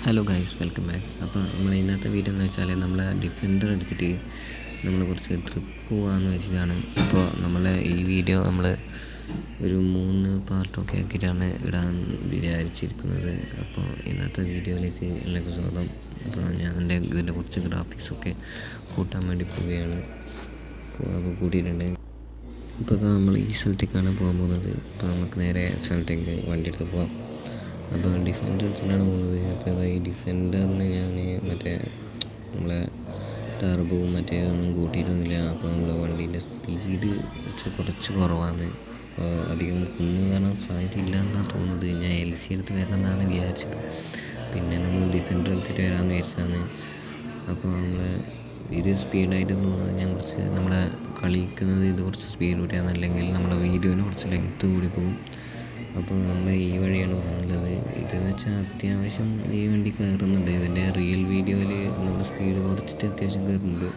Hello guys, welcome back. അപ്പോൾ നമ്മൾ ഇന്നത്തെ വീഡിയോ എന്ന് വെച്ചാൽ നമ്മൾ ഡിഫൻഡർ എടുത്തിട്ട് നമ്മൾ കുറച്ച് ട്രിപ്പ് പോകാമെന്ന് വെച്ചിട്ടാണ്. അപ്പോൾ നമ്മൾ ഈ വീഡിയോ നമ്മൾ ഒരു 3 പാർട്ടൊക്കെ ആക്കിയിട്ടാണ് ഇടാൻ വിചാരിച്ചിരിക്കുന്നത്. അപ്പോൾ ഇന്നത്തെ വീഡിയോയിലേക്ക് എല്ലാവർക്കും സ്വാഗതം. അപ്പോൾ ഞാൻ ഇതിൻ്റെ കുറച്ച് ഗ്രാഫിക്സൊക്കെ കൂട്ടാൻ വേണ്ടി പോവുകയാണ്. അപ്പോൾ കൂട്ടിയിട്ടുണ്ട്. ഇപ്പോൾ നമ്മൾ ഈ സ്ഥലത്തേക്കാണ് പോകാൻ പോകുന്നത്. അപ്പോൾ നമുക്ക് നേരെ സ്ഥലത്തേക്ക് വണ്ടി എടുത്ത് പോകാം. അപ്പോൾ ഡിഫൻഡർ എടുത്തിട്ടാണ് പോകുന്നത്. അപ്പോൾ ഈ ഡിഫൻഡറിന് ഞാൻ നമ്മളെ ടർബോവും മറ്റേതൊന്നും കൂട്ടിയിട്ടൊന്നുമില്ല. അപ്പോൾ നമ്മൾ വണ്ടീൻ്റെ സ്പീഡ് കുറച്ച് കുറവാണ്. അപ്പോൾ അധികം കുന്ന് കാണാൻ സാധ്യതയില്ല എന്നാണ് തോന്നുന്നത്. ഞാൻ LC എടുത്ത് വരണമെന്നാണ് വിചാരിച്ചത്. പിന്നെ നമ്മൾ ഡിഫൻഡർ എടുത്തിട്ട് വരാമെന്ന് വിചാരിച്ചതാണ്. അപ്പോൾ നമ്മൾ ഇത് സ്പീഡായിട്ട് തോന്നുന്നത് ഞാൻ നമ്മളെ കളിക്കുന്നത് ഇത് കുറച്ച് സ്പീഡ് കൂട്ടിയാണ്, അല്ലെങ്കിൽ നമ്മളെ വീഡിയോന് കുറച്ച് ലെങ്ത്ത് കൂടി പോകും. അപ്പോൾ നമ്മൾ ഈ വഴിയാണ് പോകുന്നത്. ഇതെന്ന് വെച്ചാൽ അത്യാവശ്യം ഈ വണ്ടി കയറുന്നുണ്ട്. ഇതിൻ്റെ റിയൽ വീഡിയോയിൽ നമ്മൾ സ്പീഡ് കുറച്ചിട്ട് അത്യാവശ്യം കയറുന്നുണ്ട്.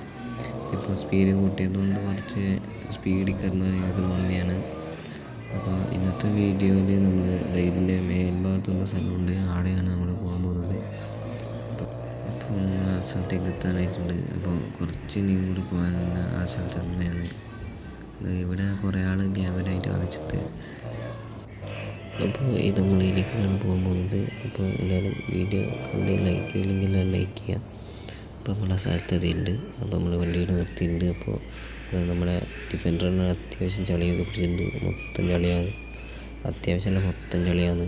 ഇപ്പോൾ സ്പീഡ് കൂട്ടിയതുകൊണ്ട് കുറച്ച് സ്പീഡിൽ കയറുന്നത് നിങ്ങൾക്ക് തോന്നിയാണ്. അപ്പോൾ ഇന്നത്തെ വീഡിയോയിൽ നമ്മൾ ഇതിൻ്റെ മേൽഭാഗത്തുള്ള സ്ഥലമുണ്ട്, അവിടെയാണ് നമ്മൾ പോകാൻ പോകുന്നത്. അപ്പോൾ നമ്മൾ ആ സ്ഥലത്തേക്ക് എത്താനായിട്ടുണ്ട്. അപ്പോൾ കുറച്ച് ഇനിയും കൂടി പോകാൻ ആ സ്ഥലത്ത് തന്നെയാണ്. ഇവിടെ കുറേ ആൾ ക്യാമറയായിട്ട് വന്നിട്ടുണ്ട്. അപ്പോൾ ഇത് മുകളിലേക്കാണ് പോകാൻ പോകുന്നത്. അപ്പോൾ എല്ലാവരും വീഡിയോ കണ്ട് ലൈക്ക് ചെയ്യില്ലെങ്കിൽ ലൈക്ക് ചെയ്യുക. അപ്പോൾ നമ്മളെ സ്ഥലത്ത് എത്തിയിട്ടുണ്ട്. അപ്പോൾ നമ്മൾ വണ്ടിയുടെ നിർത്തിയിട്ടുണ്ട്. അപ്പോൾ നമ്മളെ ഡിഫൻഡറിന് അത്യാവശ്യം ചളിയൊക്കെ പിടിച്ചിട്ടുണ്ട്. മൊത്തം ചളിയാണ്, അത്യാവശ്യമല്ല മൊത്തം ചളിയാണ്.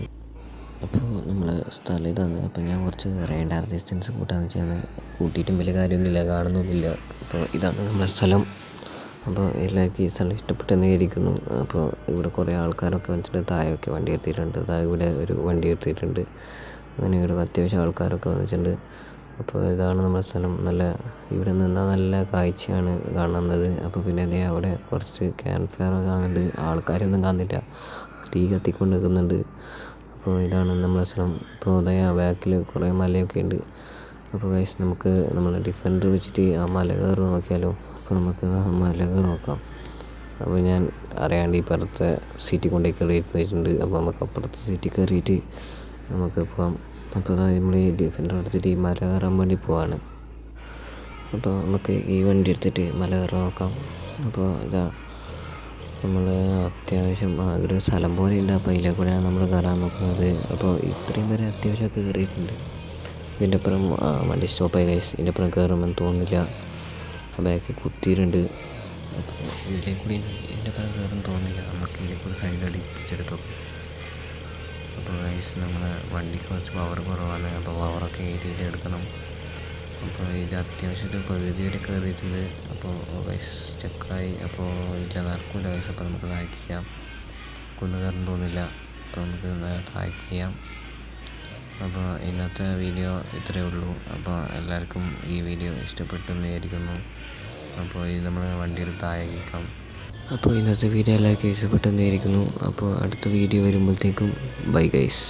അപ്പോൾ നമ്മളെ സ്ഥലം ഇതാണ്. അപ്പോൾ ഞാൻ കുറച്ച് റേഡാർ ഡിസ്റ്റൻസ് കൂട്ടാന്ന് വെച്ചാൽ കൂട്ടിയിട്ടും വലിയ കാര്യമൊന്നുമില്ല, കാണുന്നൊന്നുമില്ല. അപ്പോൾ ഇതാണ് നമ്മളെ സ്ഥലം. അപ്പോൾ എല്ലാവർക്കും ഈ സ്ഥലം ഇഷ്ടപ്പെട്ടെന്ന് വിചാരിക്കുന്നു. അപ്പോൾ ഇവിടെ കുറേ ആൾക്കാരൊക്കെ വന്നിട്ട് താഴെയൊക്കെ വണ്ടി എടുത്തിട്ടുണ്ട്. താഴെ ഇവിടെ ഒരു വണ്ടി എടുത്തിട്ടുണ്ട്. അങ്ങനെ ഇവിടെ അത്യാവശ്യം ആൾക്കാരൊക്കെ വന്നിട്ടുണ്ട്. അപ്പോൾ ഇതാണ് നമ്മുടെ സ്ഥലം. ഇവിടെ നിന്നാൽ നല്ല കാഴ്ചയാണ് കാണുന്നത്. അപ്പോൾ പിന്നെ അവിടെ കുറച്ച് ക്യാമ്പ് ഫയർ കാണുന്നുണ്ട്. ആൾക്കാരൊന്നും കാണുന്നില്ല, തീ കത്തിക്കൊണ്ട് നിൽക്കുന്നുണ്ട്. അപ്പോൾ ഇതാണ് നമ്മുടെ സ്ഥലം. ഇപ്പോൾ ബാക്കിൽ കുറേ മലയൊക്കെ ഉണ്ട്. അപ്പോൾ ഗൈസ്, നമുക്ക് നമ്മളെ ഡിഫൻഡർ വെച്ചിട്ട് ആ മല കയറി നോക്കിയാലോ? അപ്പോൾ നമുക്ക് മല കയറി നോക്കാം. അപ്പോൾ ഞാൻ അറിയാണ്ട് ഇപ്പുറത്തെ സീറ്റിൽ കൊണ്ടുപോയി കയറിയിട്ടുണ്ട്. അപ്പോൾ നമുക്ക് അപ്പുറത്തെ സീറ്റിൽ കയറിയിട്ട് നമുക്ക് പോകാം. അപ്പോൾ നമ്മൾ ഈ ഡിഫൻഡർ എടുത്തിട്ട് ഈ മല കയറാൻ വേണ്ടി പോവാണ്. അപ്പോൾ നമുക്ക് ഈ വണ്ടി എടുത്തിട്ട് മല കയറാൻ നോക്കാം. അപ്പോൾ നമ്മൾ അത്യാവശ്യം ഒരു സ്ഥലം പോലെ ഉണ്ട്. അപ്പോൾ ഇതിലെ കൂടെയാണ് നമ്മൾ കയറാൻ നോക്കുന്നത്. അപ്പോൾ ഇത്രയും വരെ അത്യാവശ്യമൊക്കെ കയറിയിട്ടുണ്ട്. ഇതിൻ്റെ അപ്പുറം വണ്ടി സ്റ്റോപ്പായി ഗൈസ്. ഇതിൻ്റെ അപ്പുറം കയറുമെന്ന് തോന്നുന്നില്ല, ബാക്കിൽ കുത്തിയിട്ടുണ്ട്. അപ്പോൾ ഇതിലേക്കൂടി ഇതിൻ്റെ അപ്പുറം കയറുമെന്ന് തോന്നുന്നില്ല. നമുക്ക് ഇതിലേക്കൂടി സൈഡ് അടിപ്പിച്ചെടുത്തു. അപ്പോൾ ഗൈസ്, നമ്മളെ വണ്ടിക്ക് കുറച്ച് പവർ കുറവാണ്. അപ്പോൾ പവറൊക്കെ ഏരിയയിൽ എടുക്കണം. അപ്പോൾ ഇത് അത്യാവശ്യം പകുതി വരെ കയറിയിട്ടുണ്ട്. അപ്പോൾ ഗൈസ് ചെക്കായി. അപ്പോൾ ഇല്ല, നടക്കില്ല ഗൈസ്. അപ്പോൾ നമുക്ക് താഴ്ക്കാം. കുന്ന് കയറും തോന്നില്ല. അപ്പോൾ നമുക്ക് താഴ്ക്കാം. അപ്പോൾ ഇന്നത്തെ വീഡിയോ ഇത്രയേ ഉള്ളൂ. അപ്പോൾ എല്ലാവർക്കും ഈ വീഡിയോ ഇഷ്ടപ്പെട്ടെന്ന് വിചാരിക്കുന്നു. അപ്പോൾ ഇത് നമ്മൾ വണ്ടിയിൽ താഴേക്കാം. അപ്പോൾ ഇന്നത്തെ വീഡിയോ എല്ലാവർക്കും ഇഷ്ടപ്പെട്ടെന്ന് വിചാരിക്കുന്നു. അപ്പോൾ അടുത്ത വീഡിയോ വരുമ്പോഴത്തേക്കും ബൈ ഗൈസ്.